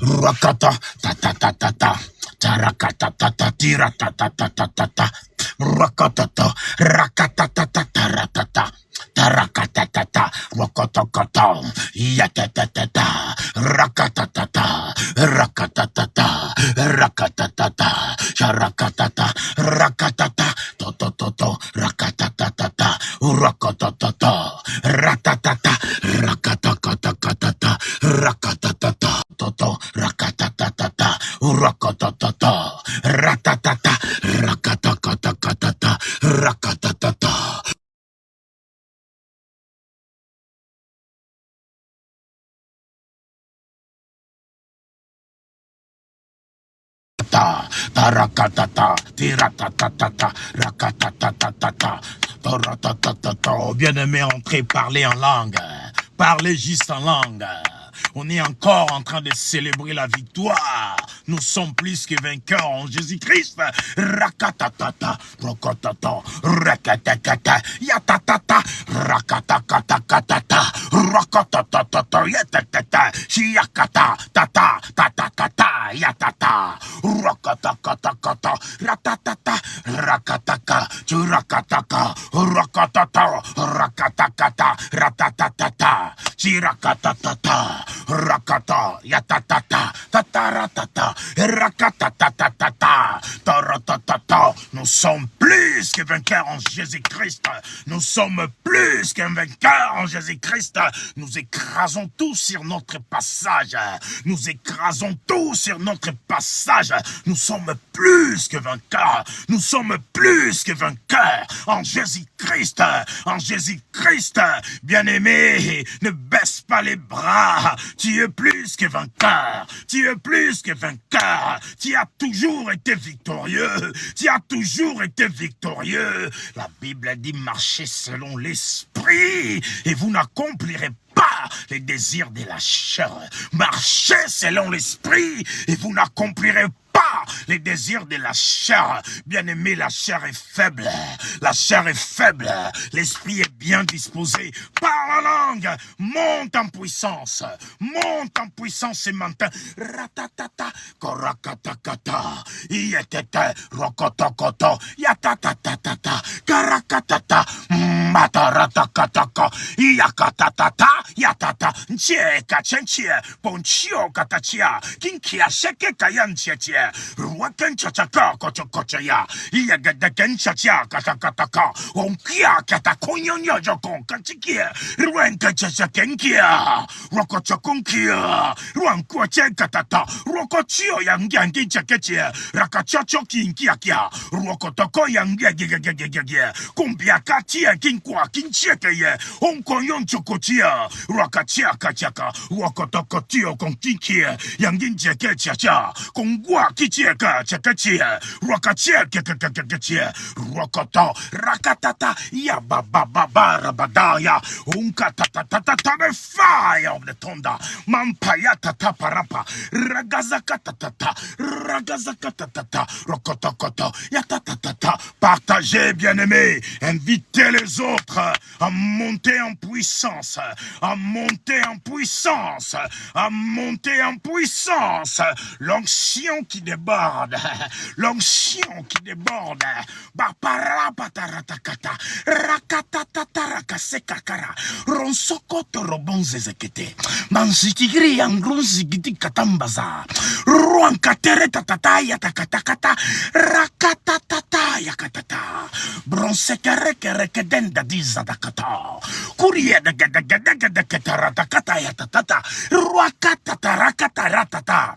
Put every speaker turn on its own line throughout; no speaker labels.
rakata, ta ta ta ta ta, tarakata ta ta tira ta ta ta ta ta ta, rakata, rakata ta ta ta ratata. Tarakatata, rokotokoto, yatatata, rakatatata, rakatatata, rakatatata, sharakatata, rakatata, totototo, rakatatata, rokototota, ratatata, rakatakatakatata, rakatatata, toto, rakatatata, rokototota, ratatata, rakatakatakatata, rakatatata. Tarakatata, tiratatata, rakatatata, toratatata. Bien-aimé, entrez, parlez en langue. Parlez juste en langue. On est encore en train de célébrer la victoire. Nous sommes plus que vainqueurs en Jésus-Christ. Rakatatata, rokotata, rakatakata, yatatata, rakatakatakatata, rakatatata, yatatata, shiakata, tata, tata, tata, yatata, rakatakatakata, ratatata, rakataka, churakataka, rakatata, rakatakata, ratatatata, chirakatatata, rakata, yatatata, tataratata, rakatatata, taratata. Nous sommes plus que vainqueurs en Jésus-Christ. Nous sommes plus qu'un vainqueur en Jésus-Christ. Nous écrasons tout sur notre passage. Nous écrasons tout sur notre passage. Nous sommes plus que vainqueurs. Nous sommes plus que vainqueurs en Jésus-Christ. En Jésus-Christ, bien-aimé, ne baisse pas les bras. Tu es plus que vainqueur. Tu es plus que vainqueur. Tu as toujours été victorieux. Tu as toujours été victorieux. La Bible dit marchez selon l'esprit et vous n'accomplirez pas les désirs de la chair. Marchez selon l'esprit et vous n'accomplirez pas les désirs de la chair. Bien-aimé, la chair est faible. La chair est faible. L'esprit est bien disposé. Par la langue, monte en puissance. Monte en puissance et matin. Ratatata, korakatakata, yetete, rokotokoto, yatatatata, karakatata, mataratakataka, yakatatata, yatata, ncheka, chenchie, ponchio katachia, kinkia, sheke kayanchia, ruaken chachaka, kochokochaya, yagadaken chachia, katakataka, onkia, katakonyo, jokon, kachikia, ruenka chachakenkia, rokochokonkia, ruankuache katata, rokochio yangi chakechia, rakachacho kinkiakia, rokotoko yangi, kumbia katia, kinkwa, kinchekeye, onkoyon chokochia, rakachia kachaka, rokotokotio konkinkia, yangi chakechia, kongwa kichieka chakechia, rakachia kakakakachia, rokoto, rakatata, ya baba rabadaya, unkatatatata, the fire of the thunder, mampayata taparapa, ragazakatatata, rokotokoto, yatatata. Partagez, bien-aimés, invitez les autres à monter en puissance, à monter en puissance, à monter en puissance. L'onction qui déborde, l'onction qui déborde. Baparapataratakata, rakatatata rakasekakara, ronsokoto robonzezekete, mansitigri angrunzigiti katambaza, ruankatere tatata yatakatakata, rakatatata yakatata, bronsekerekerekedenda dizadakata, kuriedegedegedegedeketaratakata yatatata, ruakatatarakataratata,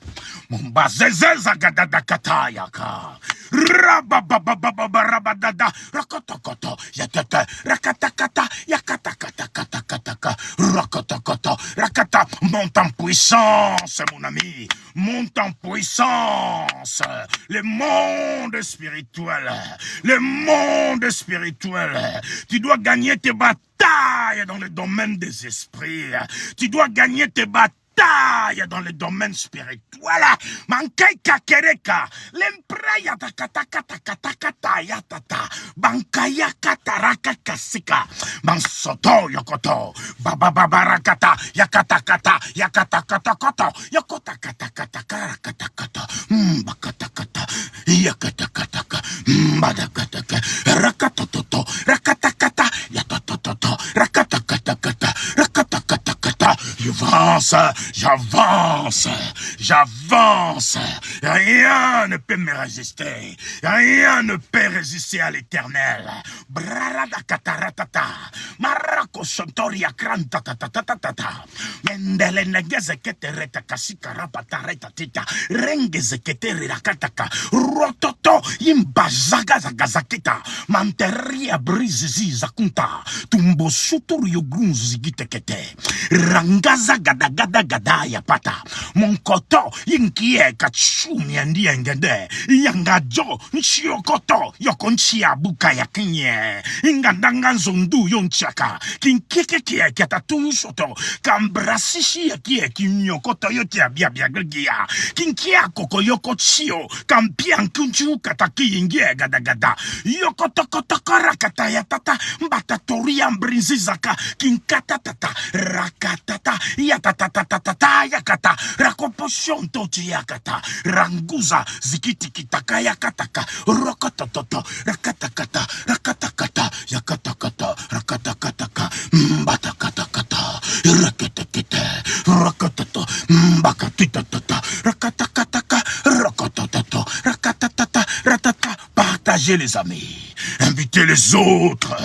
mumbazezezagadagadakata yaka, rabababababababadada, rakotokoto yatata, rakatakata yakatakatakataka, rakotokoto rakata. Monte en puissance, mon ami, monte en puissance. Le monde spirituel, le monde spirituel, tu dois gagner tes batailles dans le domaine des esprits, tu dois gagner tes batailles bataille dans le domaine spirituel. Mankai kakereka, l'empraya takata yatata, bankaya kataraka kasika, bansoto yokoto, bababarakata, yakata koto, yokota kata karakata, bakatakata, yakatakataka, badakataka, rakatototo, rakatakata, yatototo, rakatakata, rakatakata, j'avance, rien ne peut me résister, rien ne peut résister à l'Éternel. Braradakataratata, marako sontoria kranta tatatatata, mendele negezekete kasika rengezekete rakataka, rototo imbazagazagazakita, manteria brizizi zakunta, tumbo suturio grunzigitekete, rangaza gada ya pata, monkoto yinkie kachumi andiengede, yangajo nchiokoto yokonchia buka ya kinye, ingandanga zondu yonchaka, kinkeke kiatatu soto, kambrasishi ya kie kinyokoto yotia biagia, kinkia koko yoko chio, kampian kunchu kataki ingie gada, yokoto rakata yatata, mbatatoriam brinzizaka, kinkatata, rakatata, yatatatata yakata, rakoposhon tochi yakata, ranguza zikitikitaka yakataka, rokotototo, rakatakata, yakatakata, rakatakataka, mbatatakata, raketekete, rakototo, mbakatitata, rakatakataka, rokotototo, rakatatata, ratata. Partagez les amis, invitez les autres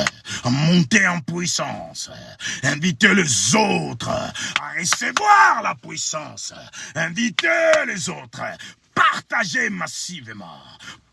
à monter en puissance, invitez les autres à recevoir la puissance, invitez les autres, partagez massivement.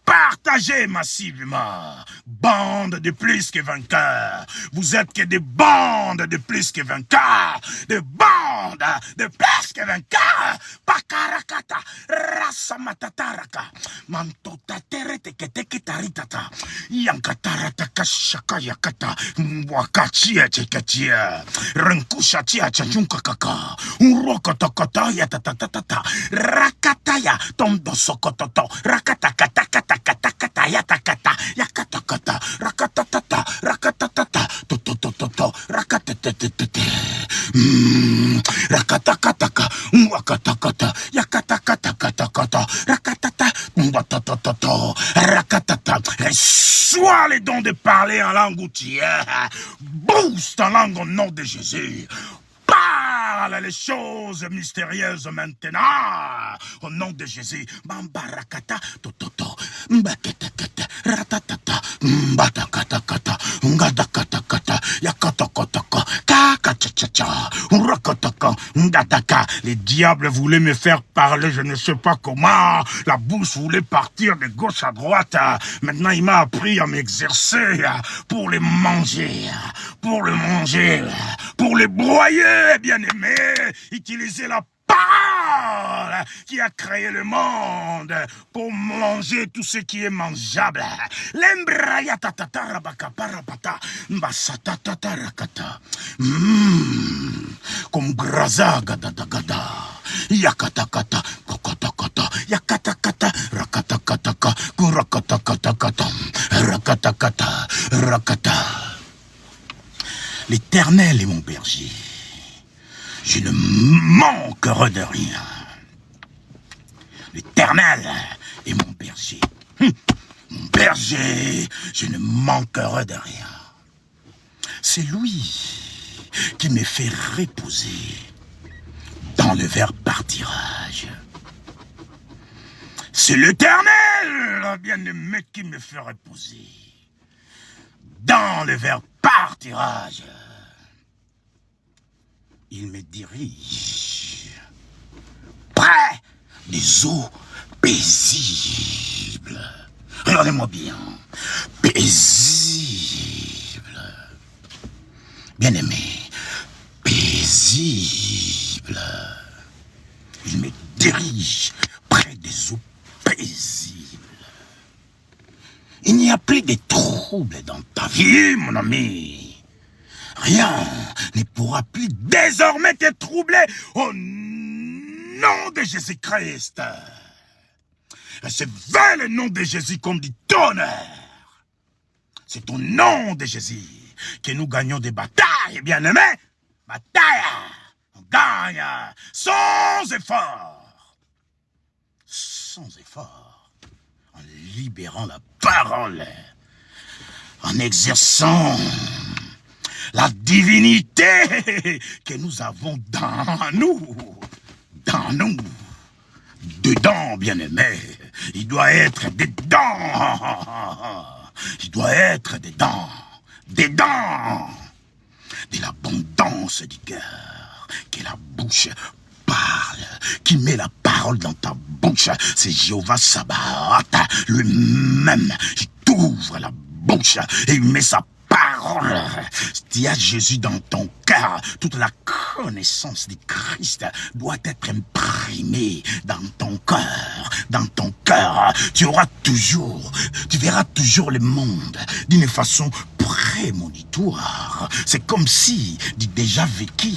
Partagez massivement. Bande de plus que vainqueurs. Vous êtes que des bandes de plus que vainqueurs. Des bandes de plus que vainqueurs. Pakarakata. Rasamatataraka. Mantota terete keteketaritata. Yankatarataka shaka yakata. Mwakachia chekachia. Renkusha chia chajunkakaka. Urokotokota yatatatata. Rakataya. Tondo sokototo. Rakatakata. Katakata yatakata yakatakata rakatatata rakatatata totototo rakatatete rakatakataka wakatakata yakatakatakata rakatata totototo rakatata. Reçois les dons de parler en langue outière. Boost en langue au nom de Jésus. Parle les choses mystérieuses maintenant, au nom de Jésus. Bambarakata, tototo, mbaketekete, ratatata, mbatacatakata, ngadacatakata, yakatokotoko, kakachachacha, rakataka, ngadaka. Les diables voulaient me faire parler, je ne sais pas comment. La bouche voulait partir de gauche à droite. Maintenant, il m'a appris à m'exercer pour les manger, pour les broyer. Bien-aimé, utilisez la parole qui a créé le monde pour manger tout ce qui est mangeable. L'embraya tatata rabakaparapata mbasatata rakata. Comme graza gada yakatakata kokotakata yakatakata rakatakataka kurakatakata rakatakata rakata. L'Éternel est mon berger. Je ne manquerai de rien. L'Éternel est mon berger. Mon berger, je ne manquerai de rien. C'est lui qui me fait reposer dans le vert pâturage. C'est l'Éternel, bien-aimé, qui me fait reposer dans le vert pâturage. Il me dirige près des eaux paisibles. Regardez-moi bien. Paisible. Bien-aimé. Paisible. Il me dirige près des eaux paisibles. Il n'y a plus de troubles dans ta vie, mon ami. Rien ne pourra plus désormais te troubler au nom de Jésus-Christ. Recevez le nom de Jésus comme du tonnerre. C'est au nom de Jésus que nous gagnons des batailles, bien-aimés. Bataille, on gagne sans effort. Sans effort. En libérant la parole. En exerçant la divinité que nous avons dans nous. Dans nous. Dedans, bien-aimé. Il doit être dedans. Il doit être dedans. Dedans. De l'abondance du cœur. Que la bouche parle. Qui met la parole dans ta bouche. C'est Jéhovah Sabaoth. Lui-même. Il t'ouvre la bouche. Et il met sa parole. Il y a Jésus dans ton cœur. Toute la connaissance du Christ doit être imprimée dans ton cœur. Dans ton cœur, tu verras toujours le monde d'une façon prémonitoire. C'est comme si du déjà vécu.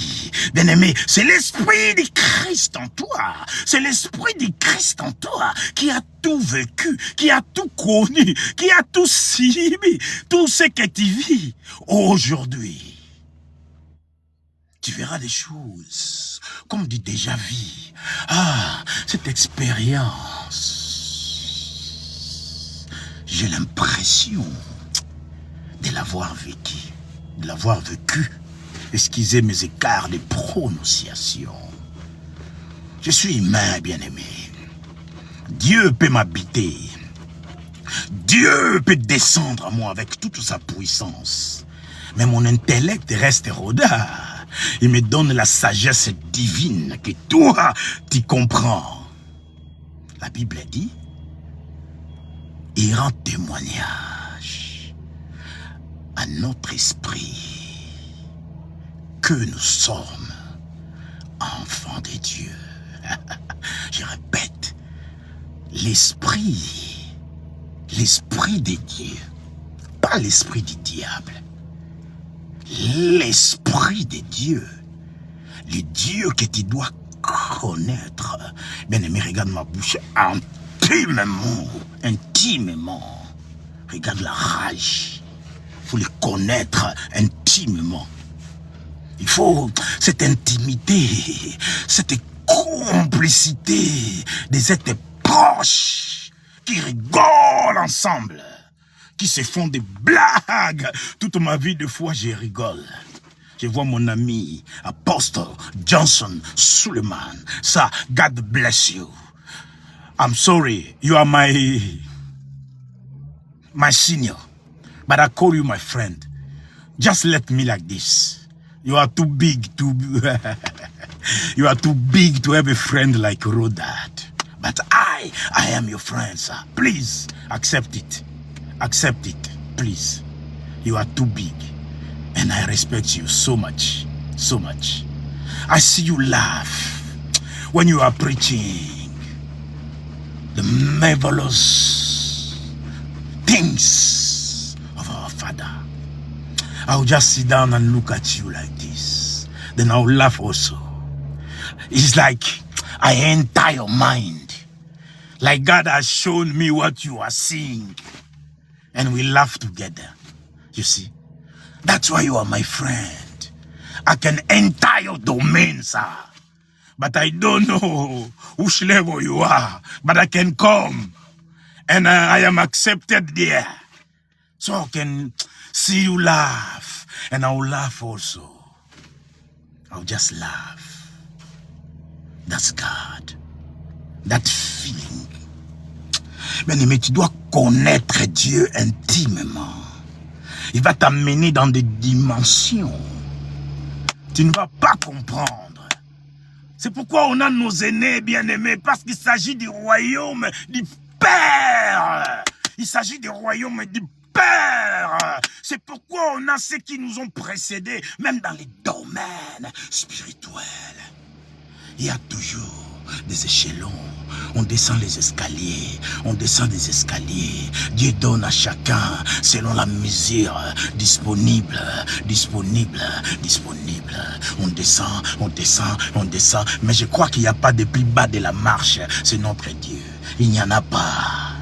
Bien-aimé, c'est l'esprit du Christ en toi. C'est l'esprit du Christ en toi qui a tout vécu, qui a tout connu, qui a tout subi, tout ce que tu vis aujourd'hui. Tu verras des choses comme du déjà vu. Ah, cette expérience, j'ai l'impression de l'avoir vécu, de l'avoir vécu. Excusez mes écarts de prononciation. Je suis humain, bien-aimé. Dieu peut m'habiter. Dieu peut descendre à moi avec toute sa puissance. Mais mon intellect reste rodard. Il me donne la sagesse divine que toi, tu comprends. La Bible dit, il rend témoignage à notre esprit que nous sommes enfants de Dieu. Je répète, l'esprit de Dieu, pas l'esprit du diable. L'esprit de Dieu, le Dieu que tu dois connaître. Bien-aimé, regarde ma bouche intimement. Regarde la rage. Il faut le connaître intimement. Il faut cette intimité, cette complicité des êtres proches qui rigolent ensemble. Qui se font des blagues. Toute ma vie, de fois, je rigole. Je vois mon ami, Apostle Johnson Suleiman. Ça, God bless you. I'm sorry, you are my senior. But I call you my friend. Just let me like this. You are too big to... you are too big to have a friend like Rodad. But I am your friend, sir. Please, accept it. Accept it, please. You are too big. And I respect you so much. So much. I see you laugh when you are preaching the marvelous things of our Father. I'll just sit down and look at you like this. Then I'll laugh also. It's like I enter your mind. Like God has shown me what you are seeing. And we laugh together. You see? That's why you are my friend. I can enter your domain, sir. But I don't know which level you are. But I can come. And I am accepted there. So I can see you laugh. And I will laugh also. I'll just laugh. That's God. That feeling. Mais tu dois connaître Dieu intimement. Il va t'amener dans des dimensions. Tu ne vas pas comprendre. C'est pourquoi on a nos aînés bien-aimés. Parce qu'il s'agit du royaume du Père. Il s'agit du royaume du Père. C'est pourquoi on a ceux qui nous ont précédés. Même dans les domaines spirituels. Il y a toujours des échelons. On descend les escaliers, on descend des escaliers. Dieu donne à chacun selon la mesure disponible. On descend, on descend, on descend. Mais je crois qu'il n'y a pas de plus bas de la marche. C'est notre Dieu. Il n'y en a pas.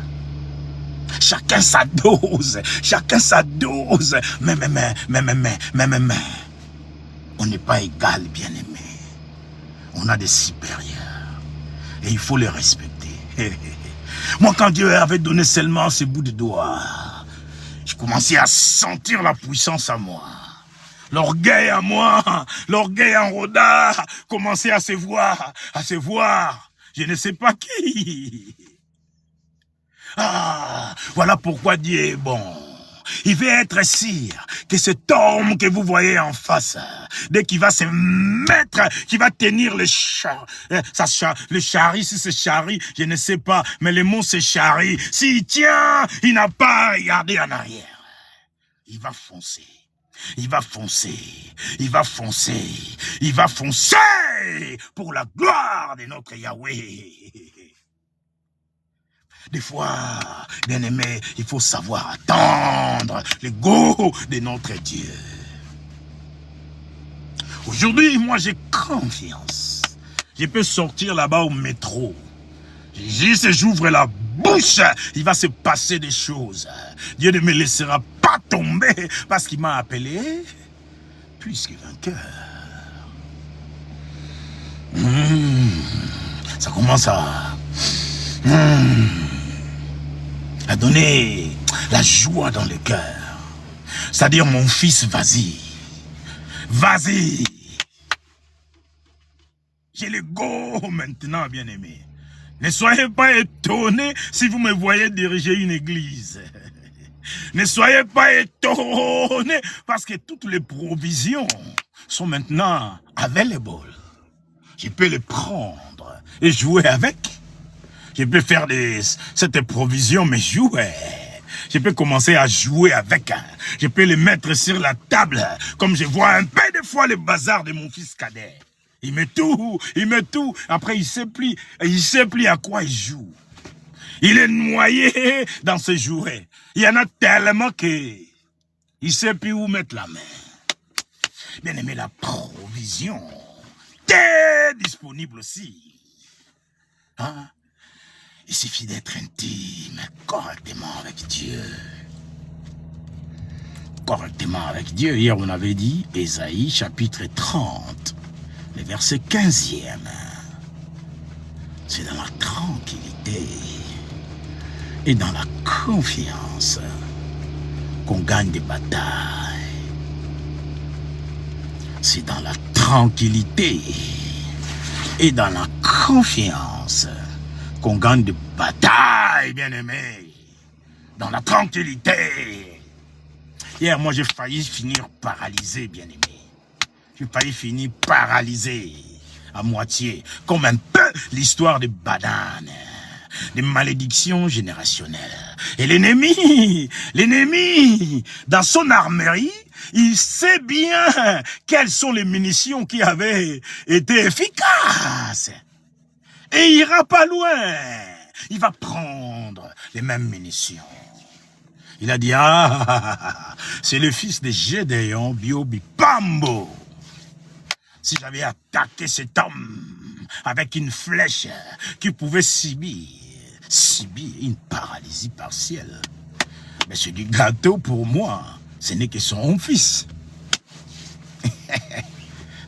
Chacun sa dose, chacun sa dose. Mais. On n'est pas égal, bien-aimé. On a des supérieurs. Et il faut les respecter. Moi, quand Dieu avait donné seulement ce bout de doigt, je commençais à sentir la puissance à moi. L'orgueil à moi, l'orgueil en Roda, commençait à se voir. Je ne sais pas qui. Ah, voilà pourquoi Dieu est bon. Il veut être sûr que cet homme que vous voyez en face, dès qu'il va se mettre, qu'il va tenir le chari, si c'est chari, je ne sais pas, mais le mot c'est chari. S'il tient, il n'a pas à regarder en arrière. Il va foncer. Il va foncer pour la gloire de notre Yahweh. Des fois, bien-aimé, il faut savoir attendre le go de notre Dieu. Aujourd'hui, moi, j'ai confiance. Je peux sortir là-bas au métro. Juste j'ouvre la bouche, il va se passer des choses. Dieu ne me laissera pas tomber parce qu'il m'a appelé plus que vainqueur. Ça commence à donner la joie dans le cœur. C'est-à-dire, mon fils, vas-y. Vas-y. J'ai le go maintenant, bien-aimé. Ne soyez pas étonnés si vous me voyez diriger une église. Ne soyez pas étonnés parce que toutes les provisions sont maintenant available. Je peux les prendre et jouer avec. Je peux faire cette provision, mais jouer. Je peux commencer à jouer avec. Je peux les mettre sur la table, comme je vois un peu des fois le bazar de mon fils cadet. Il met tout. Après, il sait plus à quoi il joue. Il est noyé dans ce jouet. Il y en a tellement que il sait plus où mettre la main. Bien aimé, la provision est disponible aussi. Hein? Il suffit d'être intime correctement avec Dieu. Correctement avec Dieu. Hier, on avait dit, Ésaïe, chapitre 30, le verset 15e. C'est dans la tranquillité et dans la confiance qu'on gagne des batailles. C'est dans la tranquillité et dans la confiance qu'on gagne des batailles, bien-aimés. Dans la tranquillité. Hier, moi, j'ai failli finir paralysé, bien-aimé. J'ai failli finir paralysé à moitié, comme un peu l'histoire de Badan, des malédictions générationnelles. Et l'ennemi, dans son armerie, il sait bien quelles sont les munitions qui avaient été efficaces. Et il ira pas loin. Il va prendre les mêmes munitions. Il a dit, c'est le fils de Gédéon, Biobipambo. Si j'avais attaqué cet homme avec une flèche qui pouvait subir une paralysie partielle. Mais c'est du gâteau pour moi. Ce n'est que son fils.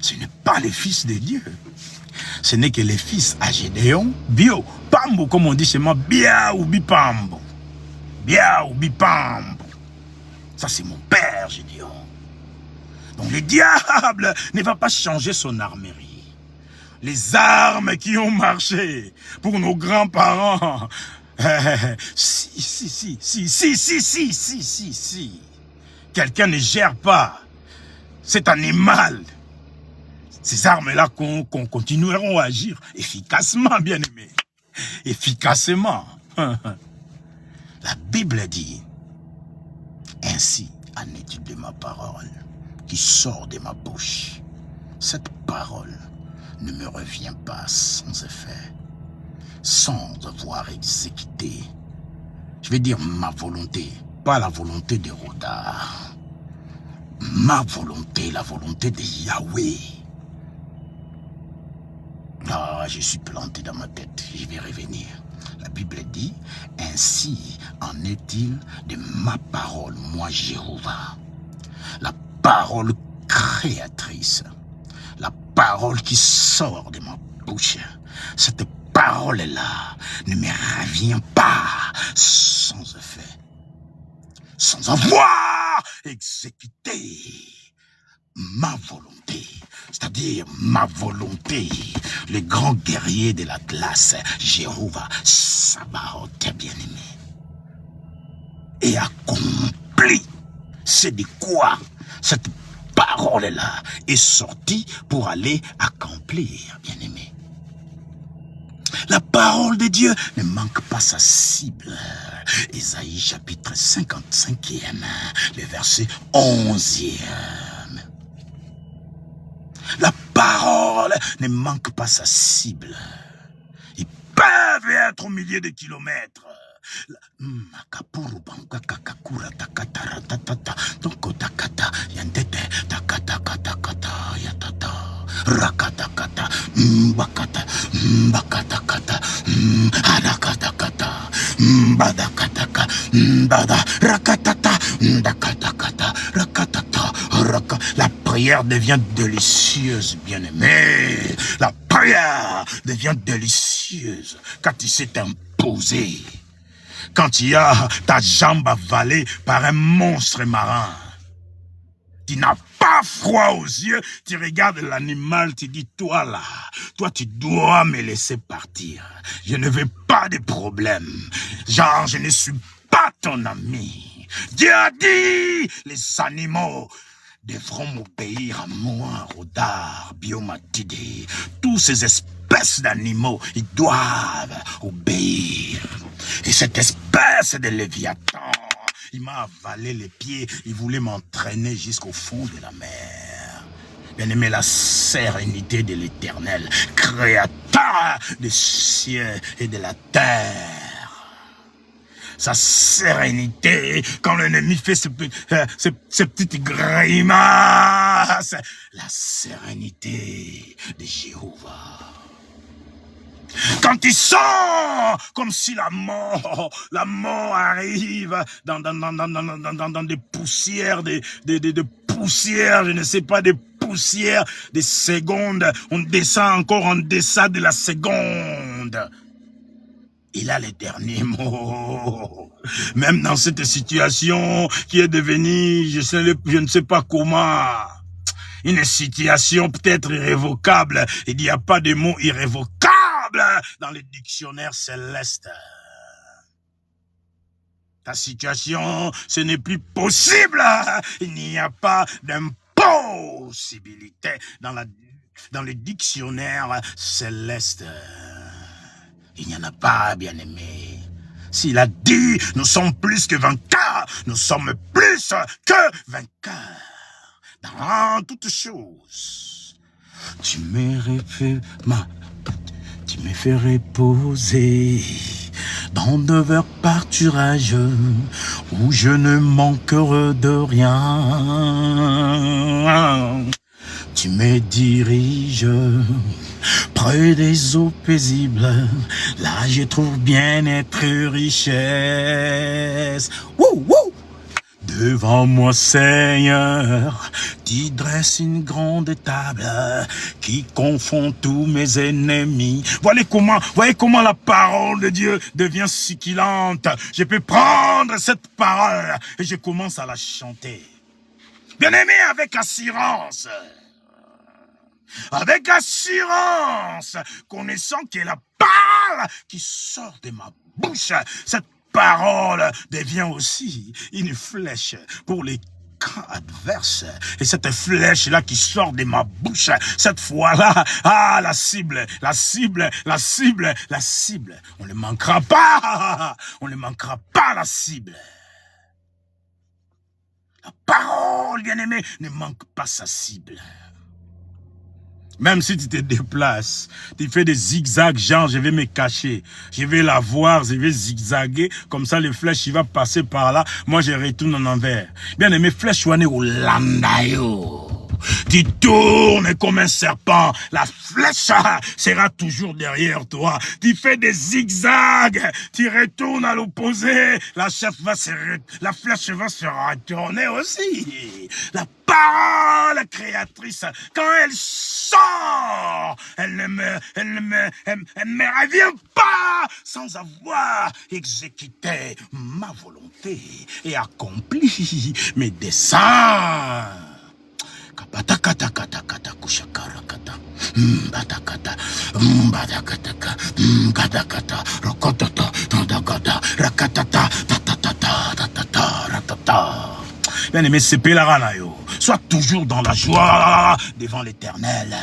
Ce n'est pas le fils de Dieu. Ce n'est que le fils à Gédéon, Bio, Pambo, comme on dit chez moi, Bia ou Bipambo. Bia ou Bipambo. Ça, c'est mon père, Gédéon. Donc, le diable ne va pas changer son armerie. Les armes qui ont marché pour nos grands-parents. Si. Quelqu'un ne gère pas cet animal. Ces armes-là continueront à agir efficacement, bien-aimés. Efficacement. La Bible dit, ainsi en étude de ma parole qui sort de ma bouche. Cette parole ne me revient pas sans effet, sans devoir exécuter. Je vais dire ma volonté, pas la volonté de Rodar. Ma volonté, la volonté de Yahweh. Ah, je suis planté dans ma tête, je vais revenir. La Bible dit, ainsi en est-il de ma parole, moi Jéhovah. La parole créatrice, la parole qui sort de ma bouche, cette parole-là ne me revient pas sans effet, sans avoir exécuté ma volonté, c'est-à-dire ma volonté, le grand guerrier de l'Atlas, Jéhovah, Sabaoth, bien-aimé, et accompli. C'est de quoi cette parole-là est sortie pour aller accomplir, bien-aimé. La parole de Dieu ne manque pas sa cible. Ésaïe chapitre 55e, le verset 11e. La parole ne manque pas sa cible. Ils peuvent être au milieu de kilomètres. Rakatakata, bakata, bakatakata, adakatakata, badakataka, bada, rakatata, dakatakata, rakatata, raka. La prière devient délicieuse, bien-aimé. La prière devient délicieuse quand il s'est imposé. Quand tu as ta jambe avalée par un monstre marin. Tu n'as pas froid aux yeux, tu regardes l'animal, tu dis, toi là, toi tu dois me laisser partir. Je ne veux pas de problème. Genre, je ne suis pas ton ami. Dieu a dit, les animaux devront m'obéir à moi, Rodar, Biomatide. Tous ces espèces d'animaux, ils doivent obéir. Et cette espèce de Léviathan, il m'a avalé les pieds, il voulait m'entraîner jusqu'au fond de la mer. Bien-aimé, la sérénité de l'Éternel, créateur des cieux et de la terre. Sa sérénité, quand l'ennemi fait ces petites grimaces, la sérénité de Jéhovah. Quand il sent comme si la mort arrive dans des poussières, des poussières, je ne sais pas, des poussières, des secondes, on descend encore en deçà de la seconde. Il a les derniers mots. Même dans cette situation qui est devenue, je ne sais pas comment, une situation peut-être irrévocable. Il n'y a pas de mots irrévocables dans le dictionnaire céleste. Ta situation, ce n'est plus possible. Il n'y a pas d'impossibilité dans le dictionnaire céleste. Il n'y en a pas, bien-aimé. S'il a dit, nous sommes plus que vainqueurs, nous sommes plus que vainqueurs. Dans toutes choses. Tu me fais reposer dans de verts pâturages où je ne manquerai de rien. Tu me diriges près des eaux paisibles, là je trouve bien-être et richesse. Wouh, wouh! Devant moi, Seigneur, tu dresses une grande table qui confond tous mes ennemis. Voyez comment la parole de Dieu devient succulente. Je peux prendre cette parole et je commence à la chanter. Bien-aimé, avec assurance. Avec assurance, connaissant que la parole qui sort de ma bouche, cette parole devient aussi une flèche pour les camps adverses. Et cette flèche-là qui sort de ma bouche, cette fois-là, la cible. On ne manquera pas, la cible. La parole, bien-aimé, ne manque pas sa cible. Même si tu te déplaces, tu fais des zigzags, genre je vais me cacher, je vais la voir, je vais zigzaguer, comme ça les flèches, il va passer par là, moi je retourne en envers. Bien aimé, flèche, on est au landayo. Tu tournes comme un serpent, la flèche sera toujours derrière toi. Tu fais des zigzags, tu retournes à l'opposé, la flèche va se retourner aussi. La parole créatrice, quand elle sort, elle ne me revient pas sans avoir exécuté ma volonté et accompli mes desseins. Kapatakata kushakara kata batakata badakata gadakata rokotata tandagata rakatata tatata ratata. Bien aimé, c'est Pélaranayo. Sois toujours dans la joie devant l'Éternel.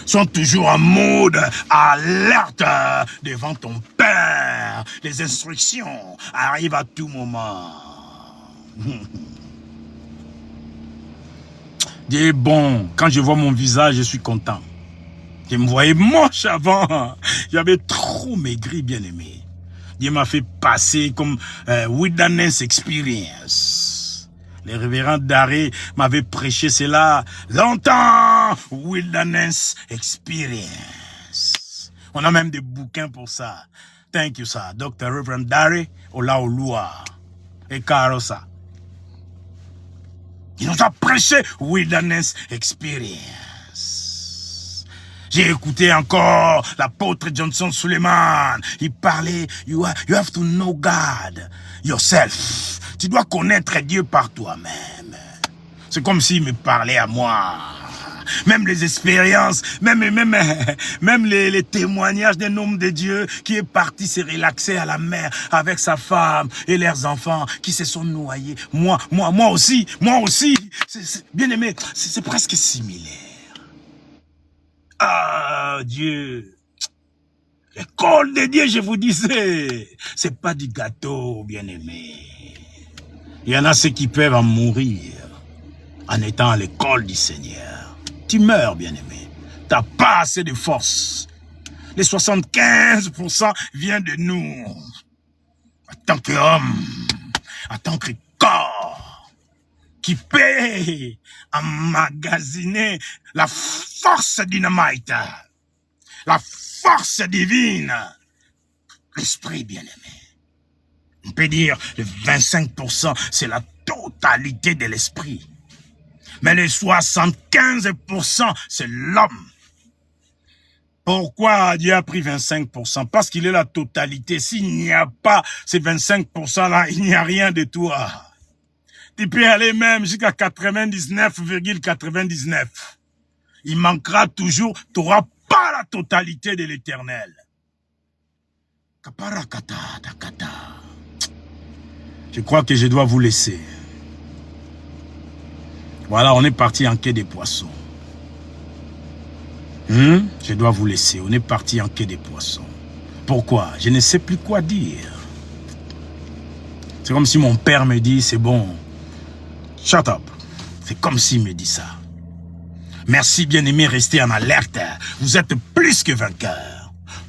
Sois toujours en mode alerte devant ton Père. Les instructions arrivent à tout moment. Dieu est bon. Quand je vois mon visage, je suis content. Je me voyais moche avant. J'avais trop maigri, bien aimé. Dieu m'a fait passer comme wilderness experience. Les révérends d'Arrêt m'avaient prêché cela longtemps. Wilderness experience. On a même des bouquins pour ça. Thank you, sir. Dr. Reverend Darré Olaolua et Karosa. Il nous a prêché Wilderness Experience. J'ai écouté encore l'apôtre Johnson Suleiman. Il parlait, you have to know God yourself. Tu dois connaître Dieu par toi-même. C'est comme s'il me parlait à moi. Même les expériences, même les témoignages d'un homme de Dieu qui est parti se relaxer à la mer avec sa femme et leurs enfants qui se sont noyés. Moi aussi. Bien aimé, c'est presque similaire. Ah, Dieu. L'école de Dieu, je vous disais, c'est pas du gâteau, bien aimé. Il y en a ceux qui peuvent en mourir en étant à l'école du Seigneur. Tu meurs, bien-aimé. Tu n'as pas assez de force. Les 75% viennent de nous. En tant qu'homme, en tant que corps, qui paie emmagasiner la force dynamite, la force divine, l'esprit, bien-aimé. On peut dire le 25%, c'est la totalité de l'esprit. Mais les 75%, c'est l'homme. Pourquoi Dieu a pris 25%? Parce qu'il est la totalité. S'il n'y a pas ces 25%-là, il n'y a rien de toi. Tu peux aller même jusqu'à 99,99. Il manquera toujours, tu n'auras pas la totalité de l'éternel. Je crois que je dois vous laisser. Voilà, on est parti en quai des poissons. Je dois vous laisser. On est parti en quai des poissons. Pourquoi? Je ne sais plus quoi dire. C'est comme si mon père me dit, c'est bon. Shut up. C'est comme s'il me dit ça. Merci, bien-aimé, restez en alerte. Vous êtes plus que vainqueurs.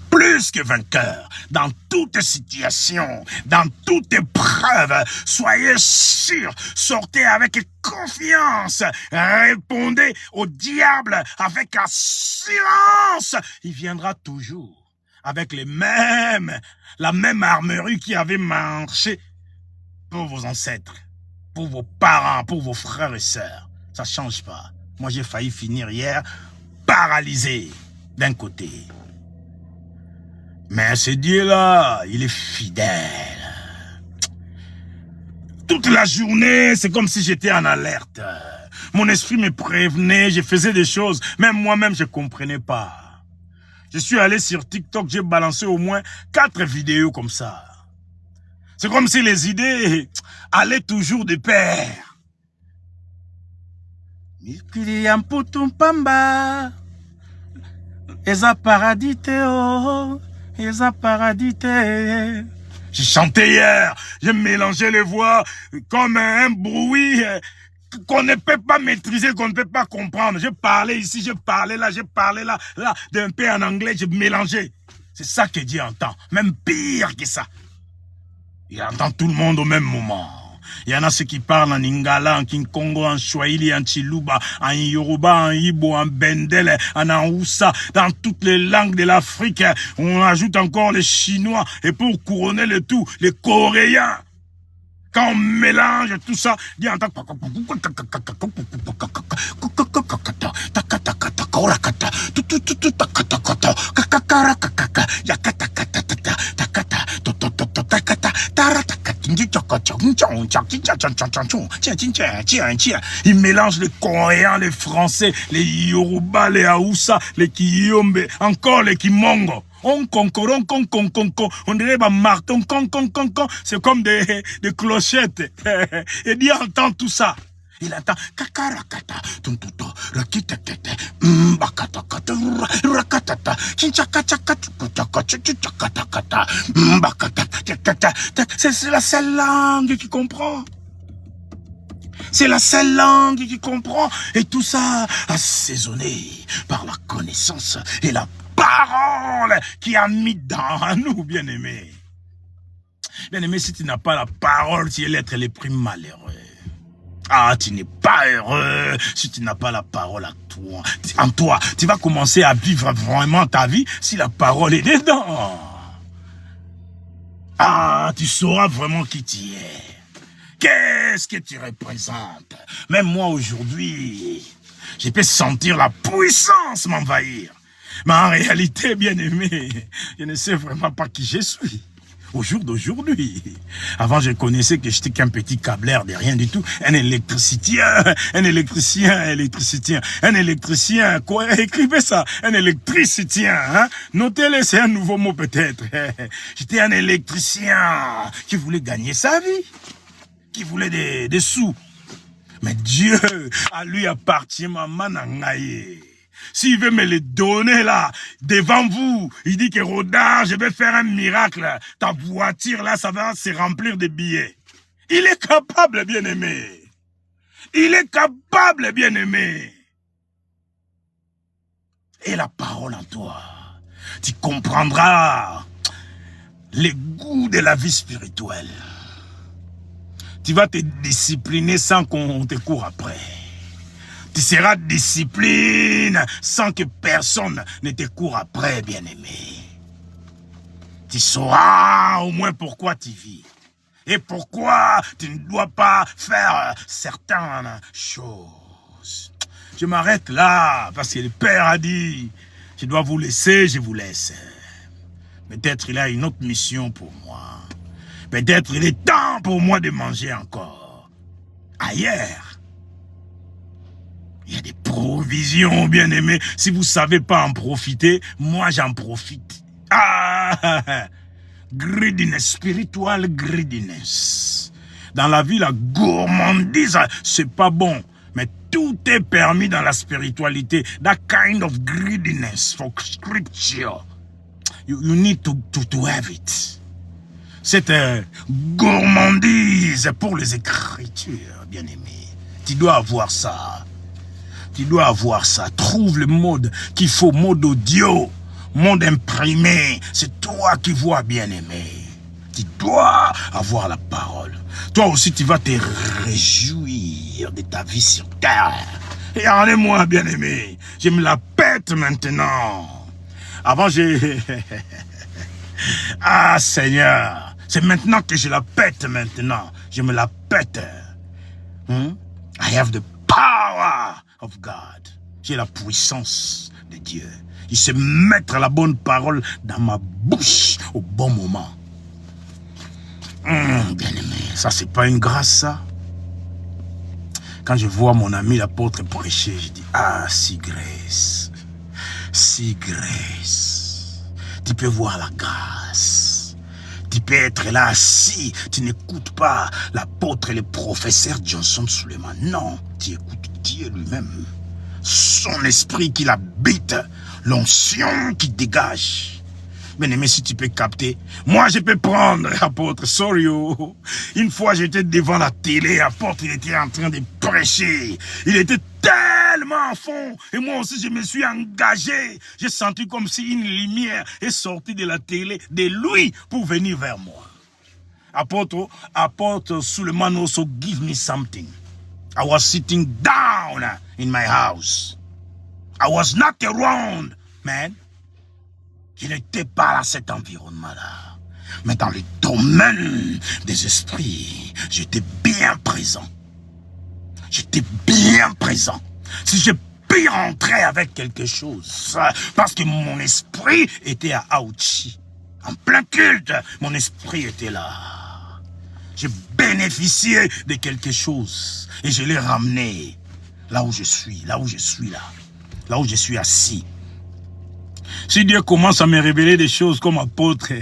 Plus que vainqueur, dans toute situation, dans toute épreuve, soyez sûrs, sortez avec confiance, répondez au diable avec assurance, il viendra toujours avec la même armurerie qui avait marché pour vos ancêtres, pour vos parents, pour vos frères et sœurs, ça ne change pas. Moi j'ai failli finir hier paralysé d'un côté. Mais ce Dieu-là, il est fidèle. Toute la journée, c'est comme si j'étais en alerte. Mon esprit me prévenait, je faisais des choses, même moi-même, je ne comprenais pas. Je suis allé sur TikTok, j'ai balancé au moins 4 vidéos comme ça. C'est comme si les idées allaient toujours de pair. J'ai chanté hier, j'ai mélangé les voix comme un bruit qu'on ne peut pas maîtriser, qu'on ne peut pas comprendre. Je parlais ici, je parlais là, d'un peu en anglais, je mélangeais. C'est ça que Dieu entend. Même pire que ça. Il entend tout le monde au même moment. Il y en a ceux qui parlent en Lingala, en Kinkongo, en Swahili, en Chiluba, en Yoruba, en Ibo, en Bendele, en Hausa, dans toutes les langues de l'Afrique. On ajoute encore les Chinois et pour couronner le tout, les Coréens. Quand on mélange tout ça, Dieu entend. Il mélange les Coréens, les Français, les Yoruba, les Hausa, les Kiyombe, encore les Kimongo. On dirait un marteau, c'est comme des clochettes. Et Dieu entend tout ça. Il entend kakarakata, tuntuto, rakitete, mbakatakata, rakatata, chinchakachakatukutakata, mbakatakata. C'est la seule langue qui comprend. C'est la seule langue qui comprend. Et tout ça assaisonné par la connaissance et la parole qui a mis dans nous, bien-aimé. Bien-aimé, si tu n'as pas la parole, tu es l'être le plus malheureux. Ah, tu n'es pas heureux si tu n'as pas la parole en toi. Tu vas commencer à vivre vraiment ta vie si la parole est dedans. Ah, tu sauras vraiment qui tu es. Qu'est-ce que tu représentes? Même moi aujourd'hui, je peux sentir la puissance m'envahir. Mais en réalité, bien-aimé, je ne sais vraiment pas qui je suis. Au jour d'aujourd'hui. Avant, je connaissais que j'étais qu'un petit câbleur de rien du tout. Un électricien, quoi, écrivez ça, un électricien, hein. Notez-le, c'est un nouveau mot peut-être. J'étais un électricien qui voulait gagner sa vie, qui voulait des sous. Mais Dieu, à lui appartient ma manangaye. S'il veut me les donner là, devant vous, il dit que Roda, je vais faire un miracle. Ta voiture là, ça va se remplir de billets. Il est capable, bien-aimé. Il est capable, bien-aimé. Et la parole en toi, tu comprendras les goûts de la vie spirituelle. Tu vas te discipliner sans qu'on te court après. Tu seras discipline sans que personne ne te court après, bien-aimé. Tu sauras au moins pourquoi tu vis. Et pourquoi tu ne dois pas faire certaines choses. Je m'arrête là, parce que le Père a dit, je dois vous laisser, je vous laisse. Peut-être il a une autre mission pour moi. Peut-être il est temps pour moi de manger encore. Ailleurs. Il y a des provisions, bien-aimés. Si vous ne savez pas en profiter, moi j'en profite. Ah, greediness, spiritual greediness. Dans la vie, la gourmandise, c'est pas bon. Mais tout est permis dans la spiritualité. That kind of greediness for scripture. You need to have it. Cette gourmandise pour les Écritures, bien-aimés. Tu dois avoir ça. Tu dois avoir ça. Trouve le mode qu'il faut, mode audio, mode imprimé. C'est toi qui vois, bien-aimé. Tu dois avoir la parole. Toi aussi, tu vas te réjouir de ta vie sur terre. Et regardez-moi, bien-aimé. Je me la pète maintenant. Avant, j'ai... Ah, Seigneur. C'est maintenant que je la pète maintenant. Je me la pète. I have the power of God. J'ai la puissance de Dieu. Il sait mettre la bonne parole dans ma bouche au bon moment. Bien-aimé, ça c'est pas une grâce, ça. Quand je vois mon ami l'apôtre prêcher, je dis, ah, si grâce. Si grâce. Tu peux voir la grâce. Tu peux être là assis. Tu n'écoutes pas l'apôtre et le professeur Johnson Suleiman. Non, tu écoutes Dieu lui-même. Son esprit qui l'habite. L'onction qui dégage. Bien-aimé, si tu peux capter, moi je peux prendre, apôtre, sorry oh. Une fois j'étais devant la télé, apôtre, il était en train de prêcher. Il était tellement à fond. Et moi aussi je me suis engagé. J'ai senti comme si une lumière est sortie de la télé, de lui, pour venir vers moi. Apôtre Suleiman also give me something. I was sitting down in my house. I was not around, man. Je n'étais pas à cet environnement-là. Mais dans le domaine des esprits, j'étais bien présent. J'étais bien présent. Si je puis rentrer avec quelque chose, parce que mon esprit était à Aouchi. En plein culte, mon esprit était là. J'ai bénéficié de quelque chose et je l'ai ramené là où je suis, là où je suis assis. Si Dieu commence à me révéler des choses comme apôtre,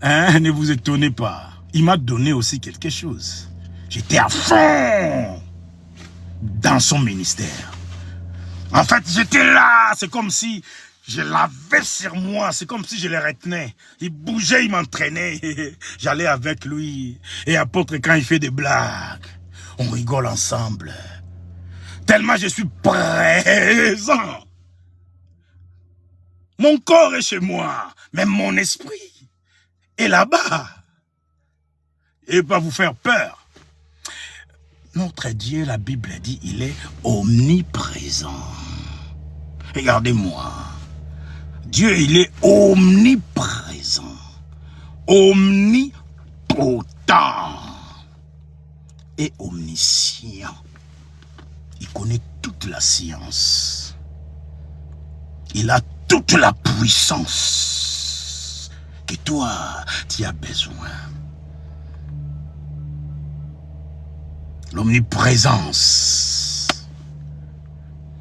ne vous étonnez pas. Il m'a donné aussi quelque chose. J'étais à fond dans son ministère. En fait, j'étais là. C'est comme si je l'avais sur moi. C'est comme si je le retenais. Il bougeait, il m'entraînait. J'allais avec lui. Et apôtre, quand il fait des blagues, on rigole ensemble. Tellement je suis présent. Mon corps est chez moi, mais mon esprit est là-bas. Et pas vous faire peur. Notre Dieu, la Bible dit, il est omniprésent. Regardez-moi. Dieu, il est omniprésent. Omnipotent. Et omniscient. Il connaît toute la science. Il a toute la puissance que toi, tu as besoin. L'omniprésence.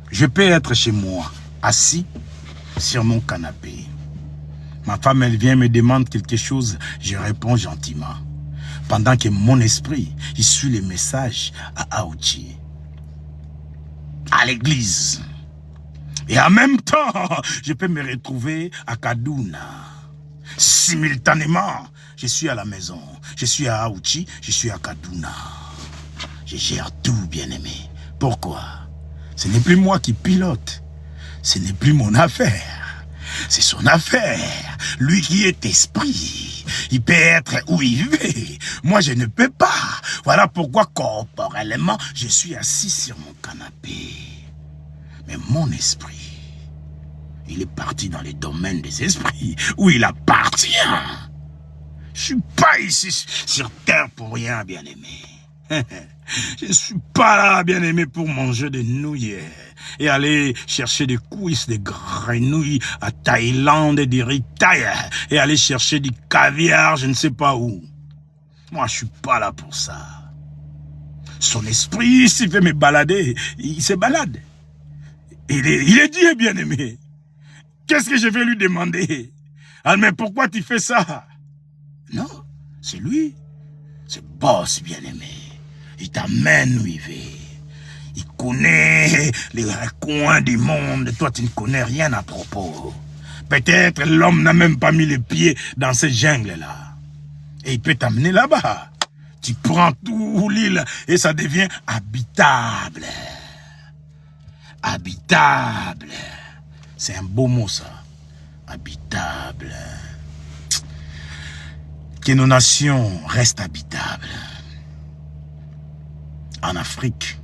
Je peux être chez moi, assis sur mon canapé. Ma femme, elle vient me demande quelque chose, je réponds gentiment. Pendant que mon esprit, il suit les messages à Aouchi, à l'église. Et en même temps, je peux me retrouver à Kaduna. Simultanément, je suis à la maison. Je suis à Aouchi, je suis à Kaduna. Je gère tout, bien-aimé. Pourquoi? Ce n'est plus moi qui pilote. Ce n'est plus mon affaire. C'est son affaire. Lui qui est esprit. Il peut être où il veut. Moi, je ne peux pas. Voilà pourquoi, corporellement, je suis assis sur mon canapé. Mais mon esprit, il est parti dans les domaines des esprits, où il appartient. Je ne suis pas ici sur terre pour rien, bien-aimé. Je ne suis pas là, bien-aimé, pour manger des nouilles et aller chercher des cuisses, des grenouilles à Thaïlande et des riz thaï et aller chercher du caviar, je ne sais pas où. Moi, je ne suis pas là pour ça. Son esprit, s'il veut me balader, il se balade. Il est Dieu, bien-aimé. Qu'est-ce que je vais lui demander? Ah, mais pourquoi tu fais ça? Non, c'est lui. C'est boss, bien-aimé. Il t'amène où il veut. Il connaît les recoins du monde. Toi, tu ne connais rien à propos. Peut-être l'homme n'a même pas mis les pieds dans ces jungles-là. Et il peut t'amener là-bas. Tu prends tout l'île et ça devient habitable. Habitable. C'est un beau mot, ça. Habitable. Que nos nations restent habitables. En Afrique,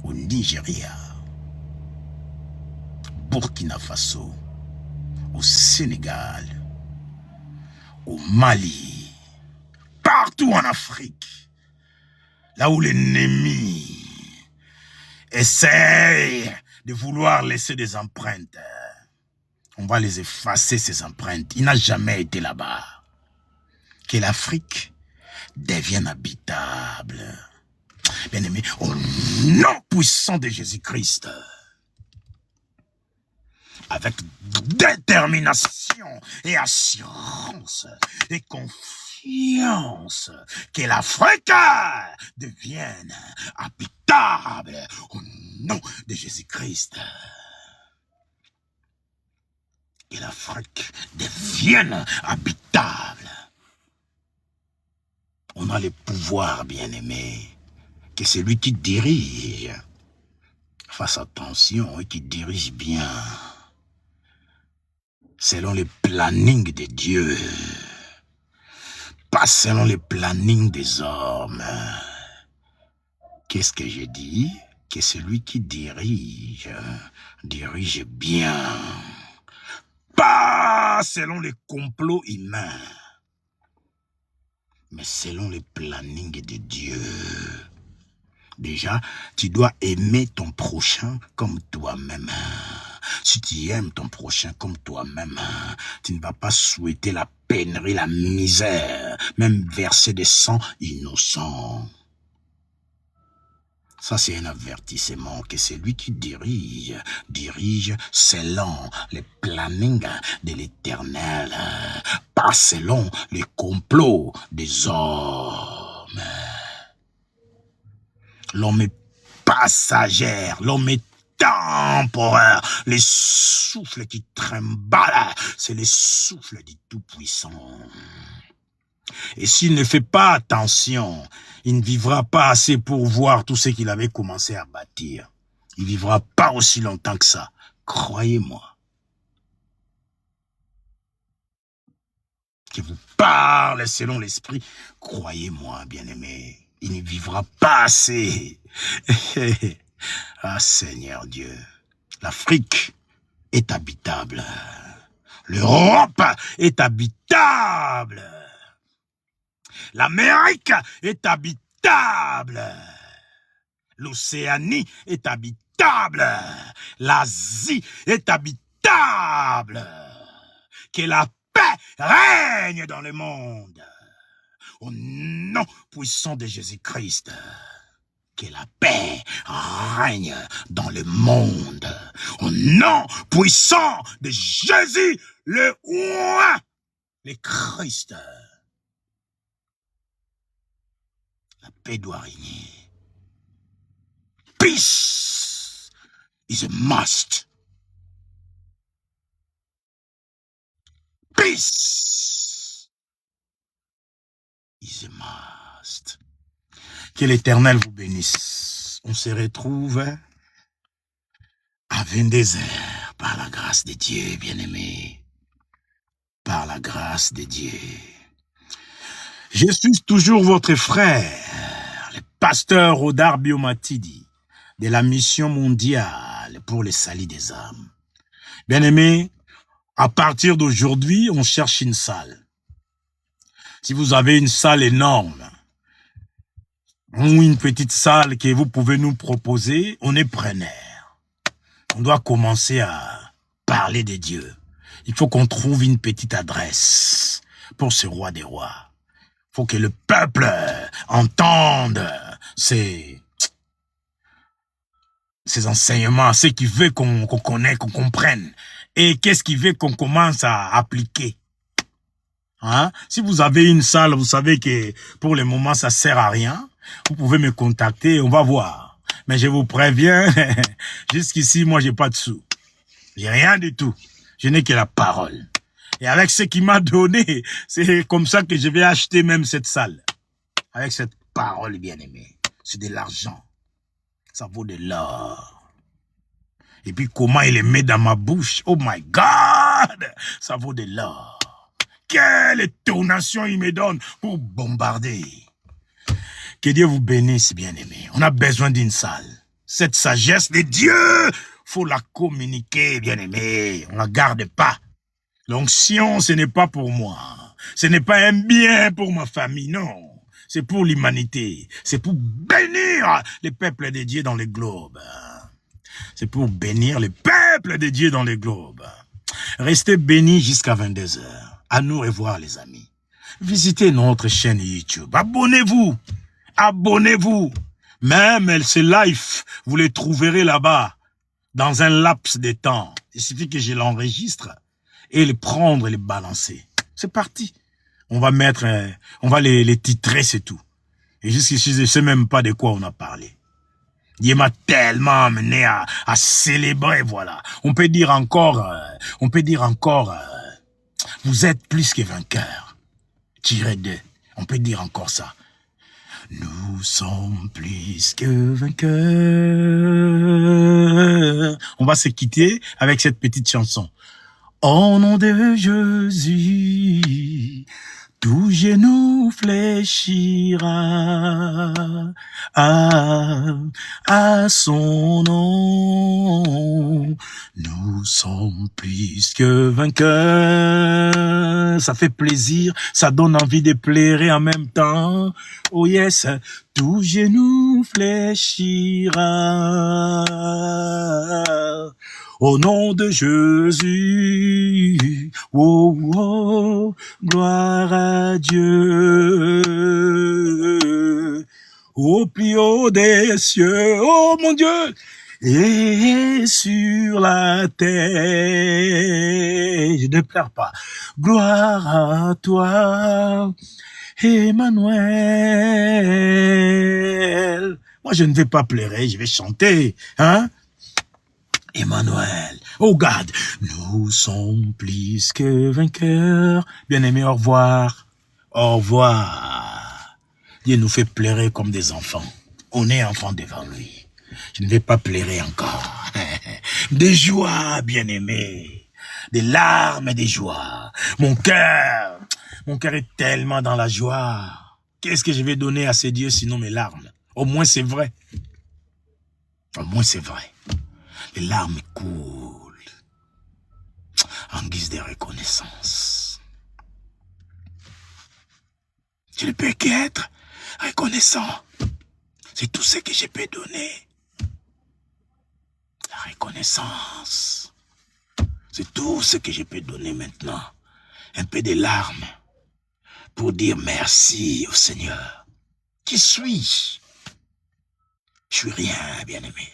au Nigeria, Burkina Faso, au Sénégal, au Mali, partout en Afrique, là où l'ennemi essaye de vouloir laisser des empreintes, on va les effacer, ces empreintes. Il n'a jamais été là-bas. Que l'Afrique devienne habitable. Bien-aimé, au nom puissant de Jésus-Christ, avec détermination et assurance et confiance, que l'Afrique devienne habitable au nom de Jésus-Christ. que l'Afrique devienne habitable. On a le pouvoir, bien-aimé, que celui qui dirige fasse attention et qui dirige bien, selon le planning de Dieu, pas selon le planning des hommes. Qu'est-ce que j'ai dit? Que celui qui dirige, dirige bien, pas selon les complots humains, mais selon le planning de Dieu. Déjà, tu dois aimer ton prochain comme toi-même. Si tu aimes ton prochain comme toi-même, tu ne vas pas souhaiter la peinerie, la misère, même verser des sangs innocents. Ça, c'est un avertissement que celui qui dirige selon les plannings de l'Éternel, pas selon les complots des hommes. L'homme est passager, l'homme est temporaire. Les souffles qui tremblent, c'est les souffles du Tout-Puissant. Et s'il ne fait pas attention, il ne vivra pas assez pour voir tout ce qu'il avait commencé à bâtir. Il ne vivra pas aussi longtemps que ça. Croyez-moi. Que vous parle selon l'esprit, croyez-moi, bien-aimé. Il ne vivra pas assez. Ah, Seigneur Dieu. L'Afrique est habitable. L'Europe est habitable. L'Amérique est habitable. L'Océanie est habitable. L'Asie est habitable. Que la paix règne dans le monde. Au nom puissant de Jésus-Christ, que la paix règne dans le monde. Au nom puissant de Jésus, le roi, le Christ. La paix doit régner. Peace is a must. Peace is a must. Que l'Éternel vous bénisse. On se retrouve à 22 heures par la grâce de Dieu, bien-aimé. Par la grâce de Dieu. Je suis toujours votre frère, le pasteur Odar Biomatidi, de la mission mondiale pour le salut des âmes. Bien-aimé, à partir d'aujourd'hui, on cherche une salle. Si vous avez une salle énorme, ou une petite salle que vous pouvez nous proposer, on est preneur. On doit commencer à parler de Dieu. Il faut qu'on trouve une petite adresse pour ce roi des rois. Il faut que le peuple entende ces enseignements, ce qui veut qu'on connaisse, qu'on comprenne. Et qu'est-ce qui veut qu'on commence à appliquer. Hein? Si vous avez une salle, vous savez que pour le moment, ça sert à rien. Vous pouvez me contacter, on va voir. Mais je vous préviens, jusqu'ici, moi, j'ai pas de sous. J'ai rien du tout. Je n'ai que la parole. Et avec ce qu'il m'a donné, c'est comme ça que je vais acheter même cette salle. Avec cette parole, bien-aimée. C'est de l'argent. Ça vaut de l'or. Et puis, comment il les met dans ma bouche? Oh my God! Ça vaut de l'or. Quelle étonnation il me donne pour bombarder. Que Dieu vous bénisse, bien-aimés. On a besoin d'une salle. Cette sagesse de Dieu, faut la communiquer, bien-aimés. On la garde pas. L'onction, ce n'est pas pour moi. Ce n'est pas un bien pour ma famille, non. C'est pour l'humanité. C'est pour bénir les peuples de Dieu dans les globes. C'est pour bénir les peuples de Dieu dans les globes. Restez bénis jusqu'à 22 heures. À nous revoir, les amis. Visitez notre chaîne YouTube. Abonnez-vous. Abonnez-vous. Même ces lives, vous les trouverez là-bas, dans un laps de temps. Il suffit que je l'enregistre et les prendre et les balancer. C'est parti. On va mettre, on va les titrer, c'est tout. Et jusqu'ici, je ne sais même pas de quoi on a parlé. Dieu m'a tellement amené à célébrer, voilà. On peut dire encore, vous êtes plus que vainqueurs. Tiré 2, on peut dire encore ça. Nous sommes plus que vainqueurs. On va se quitter avec cette petite chanson. Au nom de Jésus, tout genou fléchira à son nom. Nous sommes plus que vainqueurs. Ça fait plaisir, ça donne envie de pleurer en même temps. Oh yes, tout genou fléchira au nom de Jésus. Oh, oh, gloire à Dieu. Au plus haut des cieux, oh mon Dieu, et sur la terre. Je ne pleure pas. Gloire à toi, Emmanuel. Moi, je ne vais pas pleurer, je vais chanter, hein? Emmanuel, oh God, nous sommes plus que vainqueurs. Bien-aimés, au revoir. Au revoir. Dieu nous fait pleurer comme des enfants. On est enfants devant lui. Je ne vais pas pleurer encore. Des joies, bien-aimés. Des larmes et des joies. Mon cœur est tellement dans la joie. Qu'est-ce que je vais donner à ces dieux sinon mes larmes? Au moins c'est vrai. Au moins c'est vrai. Les larmes coulent en guise de reconnaissance. Je ne peux qu'être reconnaissant. C'est tout ce que je peux donner. La reconnaissance. C'est tout ce que je peux donner maintenant. Un peu de larmes pour dire merci au Seigneur. Qui suis-je? Je suis rien, bien-aimé.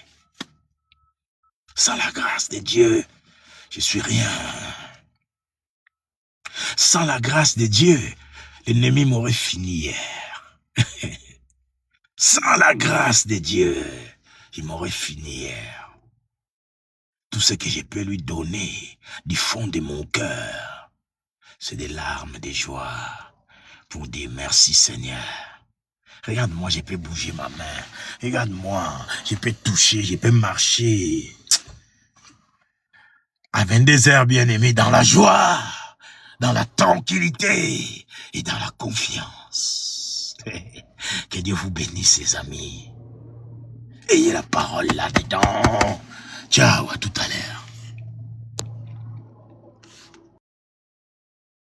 Sans la grâce de Dieu, je suis rien. Sans la grâce de Dieu, l'ennemi m'aurait fini hier. Sans la grâce de Dieu, il m'aurait fini hier. Tout ce que je peux lui donner du fond de mon cœur, c'est des larmes de joie pour dire merci Seigneur. Regarde-moi, je peux bouger ma main. Regarde-moi, je peux toucher, je peux marcher. À 22 heures, bien-aimé, dans la joie, dans la tranquillité et dans la confiance. Que Dieu vous bénisse, les amis. Ayez la parole là-dedans. Ciao, à tout à l'heure.